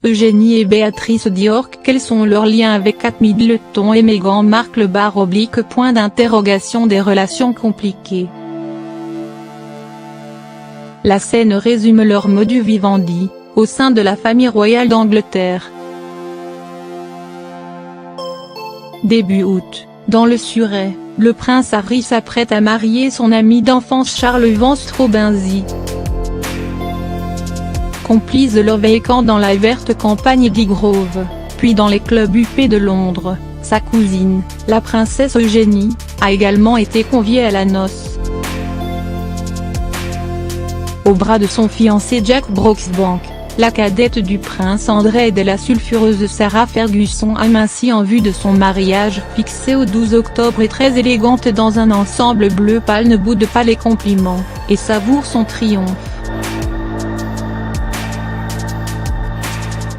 Eugénie et Béatrice Dior. Quels sont leurs liens avec Kate Middleton et Meghan Markle / point d'interrogation. Des relations compliquées. La scène résume leur modus vivendi, au sein de la famille royale d'Angleterre. Début août, dans le Surrey, le prince Harry s'apprête à marier son ami d'enfance Charles Vance Robinzi. Complice de Love et Camp dans la verte campagne d'Highgrove, puis dans les clubs huppés de Londres, sa cousine, la princesse Eugénie, a également été conviée à la noce. Au bras de son fiancé Jack Brooksbank, la cadette du prince André et de la sulfureuse Sarah Ferguson amincie en vue de son mariage fixé au 12 octobre et très élégante dans un ensemble bleu pâle ne boude pas les compliments, et savoure son triomphe.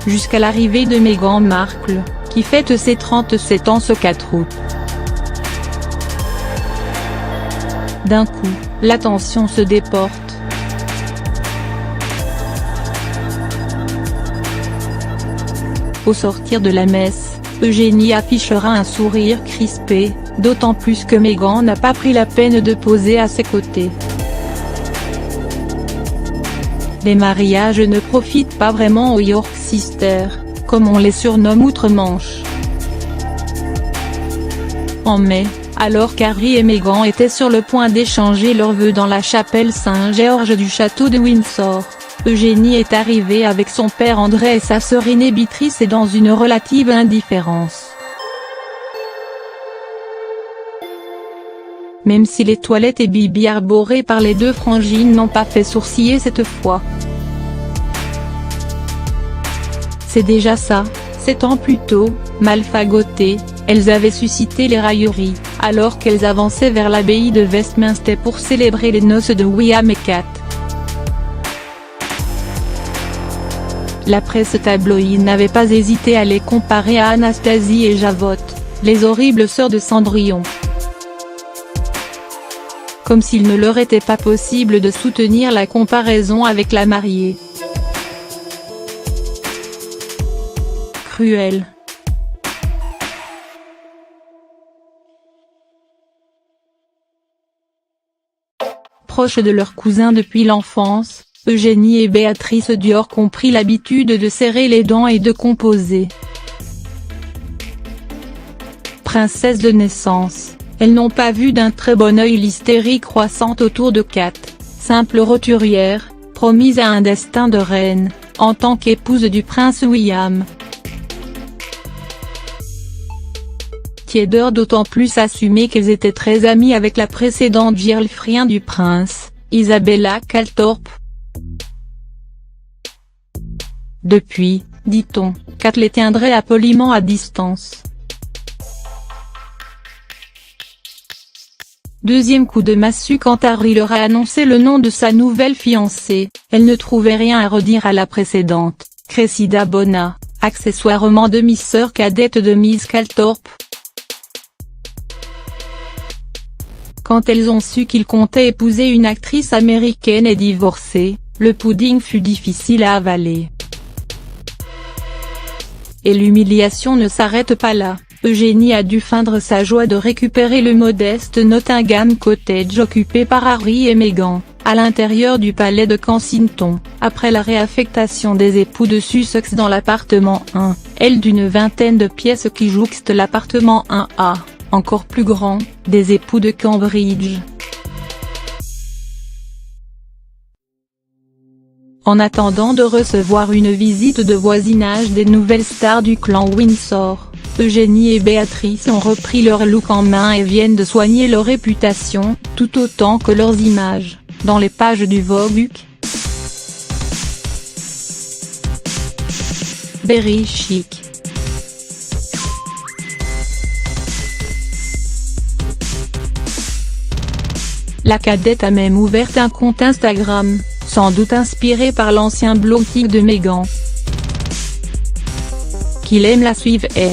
Jusqu'à l'arrivée de Meghan Markle, qui fête ses 37 ans ce 4 août. D'un coup, l'attention se déporte. Au sortir de la messe, Eugénie affichera un sourire crispé, d'autant plus que Meghan n'a pas pris la peine de poser à ses côtés. Les mariages ne profitent pas vraiment aux York Sisters, comme on les surnomme outre-Manche. En mai, alors qu'Harry et Meghan étaient sur le point d'échanger leurs vœux dans la chapelle Saint-Georges du château de Windsor, Eugénie est arrivée avec son père André et sa sœur aînée Béatrice et dans une relative indifférence. Même si les toilettes et bibis arborés par les deux frangines n'ont pas fait sourciller cette fois. C'est déjà ça, 7 ans plus tôt, mal fagotées, elles avaient suscité les railleries, alors qu'elles avançaient vers l'abbaye de Westminster pour célébrer les noces de William et Kate. La presse tabloïde n'avait pas hésité à les comparer à Anastasie et Javotte, les horribles sœurs de Cendrillon. Comme s'il ne leur était pas possible de soutenir la comparaison avec la mariée. Cruel. Proches de leurs cousins depuis l'enfance, Eugénie et Béatrice Dior ont pris l'habitude de serrer les dents et de composer. Princesses de naissance, elles n'ont pas vu d'un très bon œil l'hystérie croissante autour de Kate, simple roturière, promise à un destin de reine, en tant qu'épouse du prince William. Tiédeur d'autant plus assumée qu'elles étaient très amies avec la précédente girlfriend du prince, Isabella Calthorpe. Depuis, dit-on, Kate les tiendrait poliment à distance. Deuxième coup de massue quand Harry leur a annoncé le nom de sa nouvelle fiancée, elle ne trouvait rien à redire à la précédente, Cressida Bona, accessoirement demi-sœur cadette de Miss Calthorpe. Quand elles ont su qu'il comptait épouser une actrice américaine et divorcer, le pudding fut difficile à avaler. Et l'humiliation ne s'arrête pas là, Eugénie a dû feindre sa joie de récupérer le modeste Nottingham Cottage occupé par Harry et Meghan, à l'intérieur du palais de Kensington, après la réaffectation des époux de Sussex dans l'appartement 1L d'une vingtaine de pièces qui jouxte l'appartement 1A, encore plus grand, des époux de Cambridge. En attendant de recevoir une visite de voisinage des nouvelles stars du clan Windsor, Eugénie et Béatrice ont repris leur look en main et viennent de soigner leur réputation, tout autant que leurs images, dans les pages du Vogue. Very chic. La cadette a même ouvert un compte Instagram, sans doute inspiré par l'ancien blog de Meghan. Qu'il aime la suivre et